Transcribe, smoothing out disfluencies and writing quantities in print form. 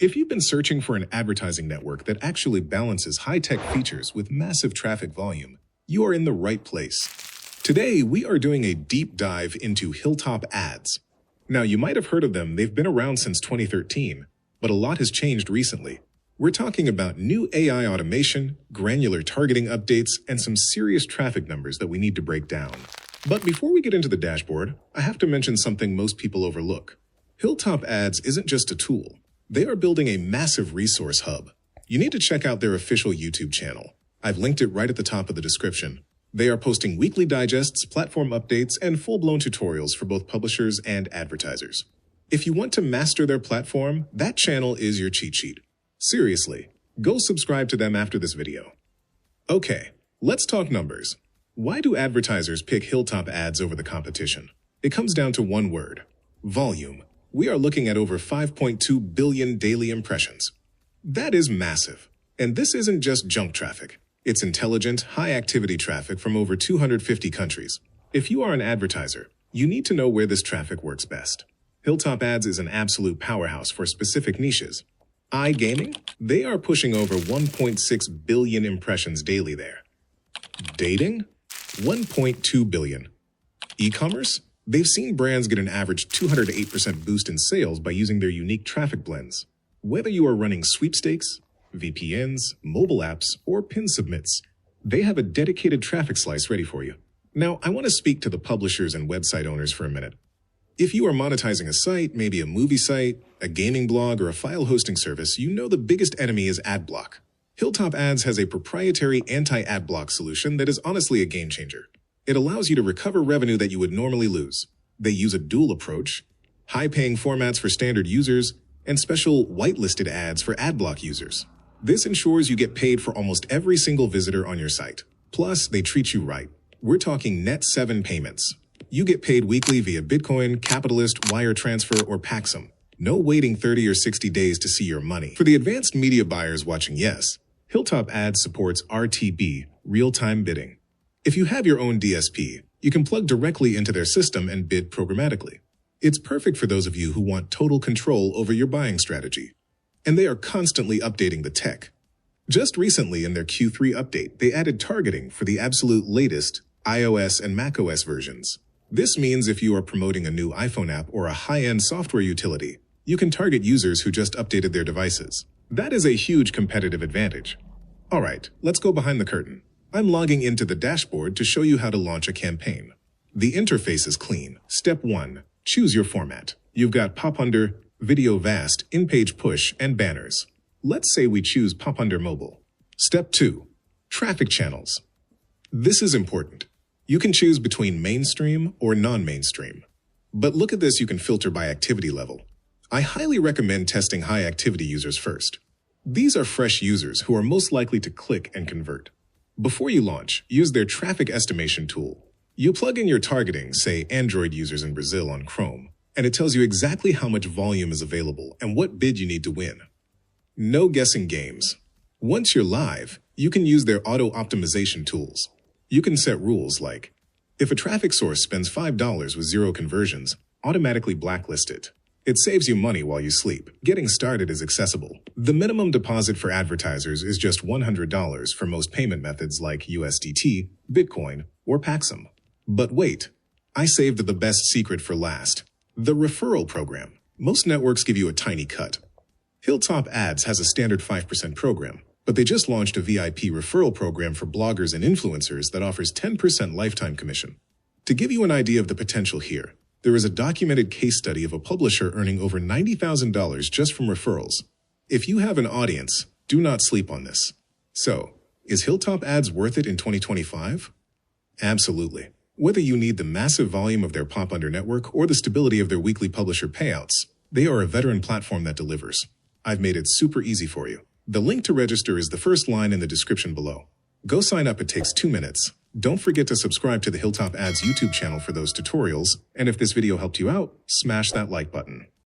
If you've been searching for an advertising network that actually balances high-tech features with massive traffic volume, you are in the right place. Today, we are doing a deep dive into HilltopAds. Now, you might have heard of them. They've been around since 2013, but a lot has changed recently. We're talking about new AI automation, granular targeting updates, and some serious traffic numbers that we need to break down. But before we get into the dashboard, I have to mention something most people overlook. HilltopAds isn't just a tool. They are building a massive resource hub. You need to check out their official YouTube channel. I've linked it right at the top of the description. They are posting weekly digests, platform updates, and full-blown tutorials for both publishers and advertisers. If you want to master their platform, that channel is your cheat sheet. Seriously, go subscribe to them after this video. Okay, let's talk numbers. Why do advertisers pick HilltopAds over the competition? It comes down to one word: volume. We are looking at over 5.2 billion daily impressions. That is massive. And this isn't just junk traffic. It's intelligent, high-activity traffic from over 250 countries. If you are an advertiser, you need to know where this traffic works best. HilltopAds is an absolute powerhouse for specific niches. iGaming? They are pushing over 1.6 billion impressions daily there. Dating? 1.2 billion. E-commerce? They've seen brands get an average 208% boost in sales by using their unique traffic blends. Whether you are running sweepstakes, VPNs, mobile apps, or pin submits, they have a dedicated traffic slice ready for you. Now, I want to speak to the publishers and website owners for a minute. If you are monetizing a site, maybe a movie site, a gaming blog, or a file hosting service, you know the biggest enemy is ad block. HilltopAds has a proprietary anti-ad block solution that is honestly a game changer. It allows you to recover revenue that you would normally lose. They use a dual approach: high-paying formats for standard users and special whitelisted ads for ad block users. This ensures you get paid for almost every single visitor on your site. Plus, they treat you right. We're talking net 7 payments. You get paid weekly via Bitcoin, Capitalist, wire transfer, or Paxum. No waiting 30 or 60 days to see your money. For the advanced media buyers watching, yes, HilltopAds supports RTB, real-time bidding. If you have your own DSP, you can plug directly into their system and bid programmatically. It's perfect for those of you who want total control over your buying strategy. And they are constantly updating the tech. Just recently in their Q3 update, they added targeting for the absolute latest iOS and macOS versions. This means if you are promoting a new iPhone app or a high-end software utility, you can target users who just updated their devices. That is a huge competitive advantage. All right, let's go behind the curtain. I'm logging into the dashboard to show you how to launch a campaign. The interface is clean. Step 1. Choose your format. You've got pop-under, video vast, in-page push, and banners. Let's say we choose pop-under mobile. Step 2. Traffic channels. This is important. You can choose between mainstream or non-mainstream. But look at this, you can filter by activity level. I highly recommend testing high-activity users first. These are fresh users who are most likely to click and convert. Before you launch, use their traffic estimation tool. You plug in your targeting, say Android users in Brazil on Chrome, and it tells you exactly how much volume is available and what bid you need to win. No guessing games. Once you're live, you can use their auto-optimization tools. You can set rules like, if a traffic source spends $5 with 0 conversions, automatically blacklist it. It saves you money while you sleep. Getting started is accessible. The minimum deposit for advertisers is just $100 for most payment methods like USDT, Bitcoin, or Paxum. But wait, I saved the best secret for last. The referral program. Most networks give you a tiny cut. HilltopAds has a standard 5% program, but they just launched a VIP referral program for bloggers and influencers that offers 10% lifetime commission. To give you an idea of the potential here, there is a documented case study of a publisher earning over $90,000 just from referrals. If you have an audience, do not sleep on this. So, is HilltopAds worth it in 2025? Absolutely. Whether you need the massive volume of their pop-under network or the stability of their weekly publisher payouts, they are a veteran platform that delivers. I've made it super easy for you. The link to register is the first line in the description below. Go sign up, it takes 2 minutes. Don't forget to subscribe to the HilltopAds YouTube channel for those tutorials, and if this video helped you out, smash that like button.